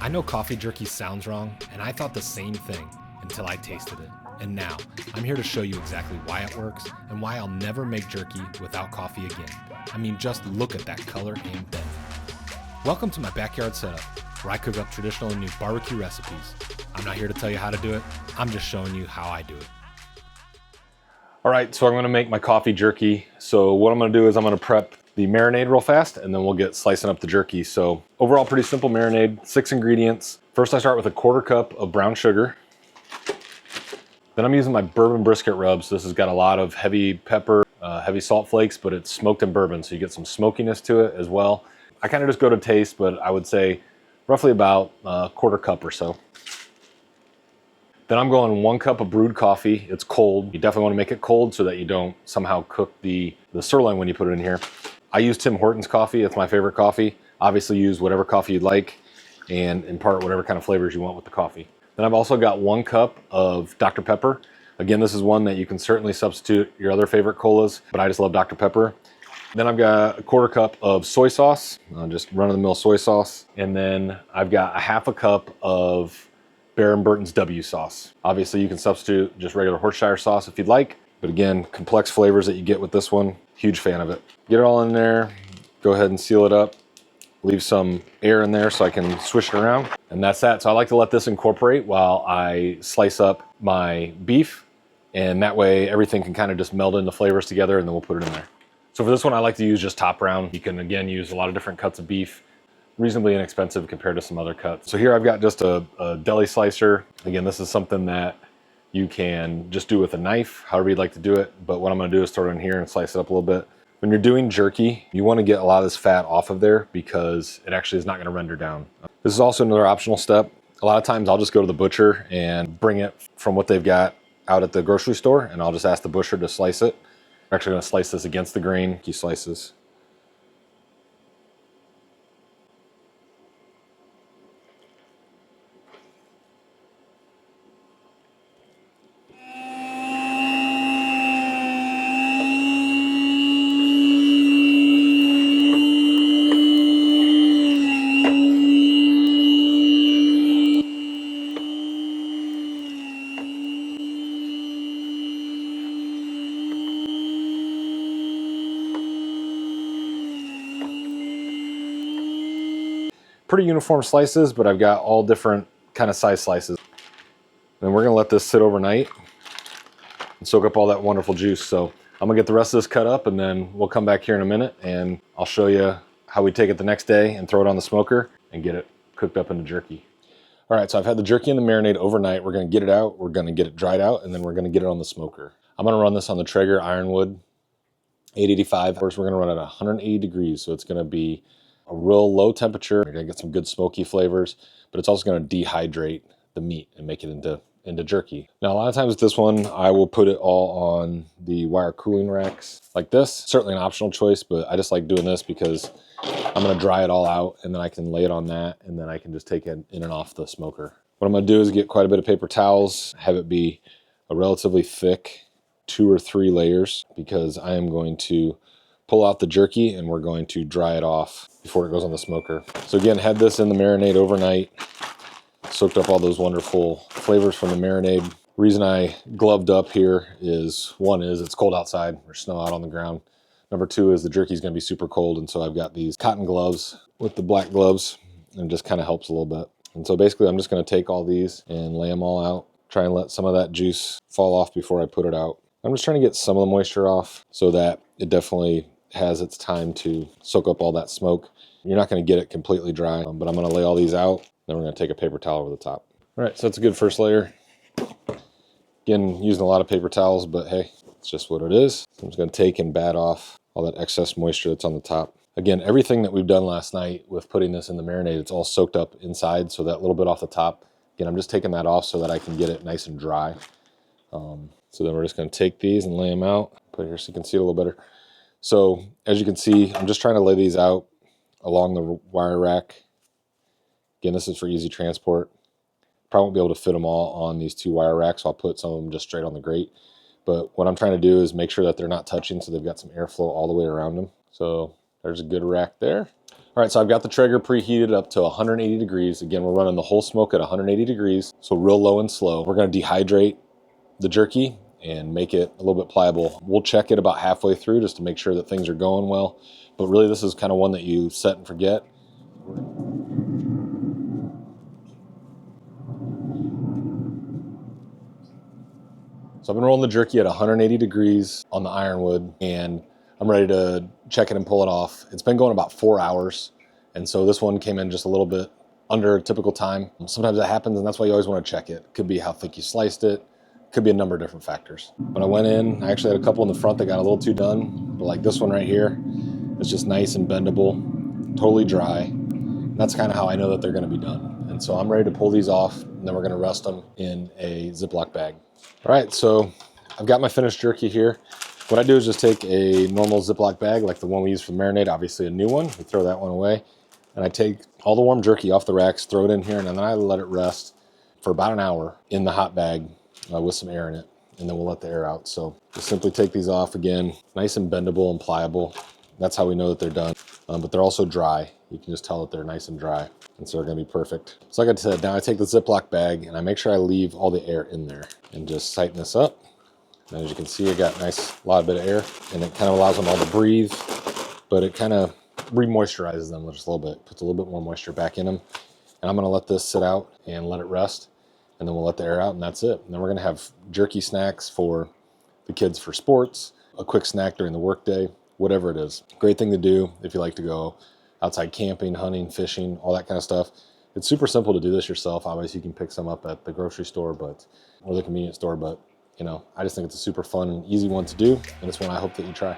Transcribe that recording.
I know coffee jerky sounds wrong, and I thought the same thing until I tasted it. And now, I'm here to show you exactly why it works and why I'll never make jerky without coffee again. I mean, just look at that color and depth. Welcome to my backyard setup, where I cook up traditional and new barbecue recipes. I'm not here to tell you how to do it, I'm just showing you how I do it. All right, so I'm gonna make my coffee jerky. So what I'm gonna do is I'm gonna prep the marinade real fast, and then we'll get slicing up the jerky. So overall, pretty simple marinade, 6 ingredients. First, I start with a 1/4 cup of brown sugar. Then I'm using my bourbon brisket rubs. This has got a lot of heavy pepper, heavy salt flakes, but it's smoked in bourbon, so you get some smokiness to it as well. I kind of just go to taste, but I would say roughly about a 1/4 cup or so. Then I'm going 1 cup of brewed coffee. It's cold. You definitely want to make it cold so that you don't somehow cook the sirloin when you put it in here. I use Tim Hortons coffee. It's my favorite coffee. Obviously use whatever coffee you'd like and impart whatever kind of flavors you want with the coffee. Then I've also got 1 cup of Dr. Pepper. Again, this is one that you can certainly substitute your other favorite colas, but I just love Dr. Pepper. Then I've got a 1/4 cup of soy sauce, just run-of-the-mill soy sauce. And then I've got a 1/2 cup of Bear Burtons W Sauce. Obviously you can substitute just regular Worcestershire sauce if you'd like, but again, complex flavors that you get with this one, huge fan of it. Get it all in there, go ahead and seal it up. Leave some air in there so I can swish it around. And that's that. So I like to let this incorporate while I slice up my beef. And that way everything can kind of just meld in the flavors together, and then we'll put it in there. So for this one, I like to use just top round. You can again use a lot of different cuts of beef, reasonably inexpensive compared to some other cuts. So here I've got just a deli slicer. Again, this is something that you can just do with a knife, however you'd like to do it. But what I'm gonna do is throw it in here and slice it up a little bit. When you're doing jerky, you want to get a lot of this fat off of there because it actually is not going to render down. This is also another optional step. A lot of times I'll just go to the butcher and bring it from what they've got out at the grocery store, and I'll just ask the butcher to slice it. I'm actually going to slice this against the grain, key slices. Pretty uniform slices, but I've got all different kind of size slices. And we're gonna let this sit overnight and soak up all that wonderful juice. So I'm gonna get the rest of this cut up, and then we'll come back here in a minute and I'll show you how we take it the next day and throw it on the smoker and get it cooked up into jerky. All right, so I've had the jerky in the marinade overnight. We're gonna get it out, we're gonna get it dried out, and then we're gonna get it on the smoker. I'm gonna run this on the Traeger Ironwood 885. First, we're gonna run at 180 degrees, so it's gonna be a real low temperature. You're gonna get some good smoky flavors, but it's also gonna dehydrate the meat and make it into jerky. Now, a lot of times with this one, I will put it all on the wire cooling racks like this. Certainly an optional choice, but I just like doing this because I'm gonna dry it all out, and then I can lay it on that, and then I can just take it in and off the smoker. What I'm gonna do is get quite a bit of paper towels, have it be a relatively thick 2 or 3 layers, because I am going to pull out the jerky and we're going to dry it off before it goes on the smoker. So again, had this in the marinade overnight, soaked up all those wonderful flavors from the marinade. Reason I gloved up here is, one is it's cold outside, there's snow out on the ground. Number 2 is the jerky is gonna be super cold, and so I've got these cotton gloves with the black gloves, and it just kind of helps a little bit. And so basically I'm just gonna take all these and lay them all out, try and let some of that juice fall off before I put it out. I'm just trying to get some of the moisture off so that it definitely has its time to soak up all that smoke. You're not going to get it completely dry, but I'm going to lay all these out. Then we're going to take a paper towel over the top. All right, so that's a good first layer. Again, using a lot of paper towels, but hey, it's just what it is. So I'm just going to take and bat off all that excess moisture that's on the top. Again, everything that we've done last night with putting this in the marinade, it's all soaked up inside, so that little bit off the top. Again, I'm just taking that off so that I can get it nice and dry. So then we're just going to take these and lay them out. Put it here so you can see it a little better. So as you can see, I'm just trying to lay these out along the wire rack. Again, this is for easy transport. Probably won't be able to fit them all on these 2 wire racks, so I'll put some of them just straight on the grate. But what I'm trying to do is make sure that they're not touching, so they've got some airflow all the way around them. So there's a good rack there. All All right, so I've got the Traeger preheated up to 180 degrees. Again, we're running the whole smoke at 180 degrees, so real low and slow. We're gonna dehydrate the jerky and make it a little bit pliable. We'll check it about halfway through just to make sure that things are going well. But really, this is kind of one that you set and forget. So I've been rolling the jerky at 180 degrees on the ironwood, and I'm ready to check it and pull it off. It's been going about 4 hours, and so this one came in just a little bit under typical time. Sometimes that happens, and that's why you always want to check it. Could be how thick you sliced it, could be a number of different factors. But I went in, I actually had a couple in the front that got a little too done, but like this one right here, it's just nice and bendable, totally dry. And that's kind of how I know that they're going to be done. And so I'm ready to pull these off, and then we're going to rest them in a Ziploc bag. All right, so I've got my finished jerky here. What I do is just take a normal Ziploc bag like the one we use for the Marinade, obviously a new one. We throw that one away. And I take all the warm jerky off the racks, throw it in here, and then I let it rest for about an hour in the hot bag with some air in it. And then we'll let the air out. So just simply take these off again, nice and bendable and pliable. That's how we know that they're done. But they're also dry. You can just tell that they're nice and dry. And so they're gonna be perfect. So like I said, now I take the Ziploc bag and I make sure I leave all the air in there and just tighten this up. And as you can see, I got a nice lot of bit of air, and it kind of allows them all to breathe, but it kind of re-moisturizes them just a little bit, puts a little bit more moisture back in them. And I'm gonna let this sit out and let it rest, and then we'll let the air out, and that's it. And then we're gonna have jerky snacks for the kids for sports, a quick snack during the workday, whatever it is. Great thing to do if you like to go outside camping, hunting, fishing, all that kind of stuff. It's super simple to do this yourself. Obviously, you can pick some up at the grocery store, or the convenience store, but you know, I just think it's a super fun and easy one to do, and it's one I hope that you try.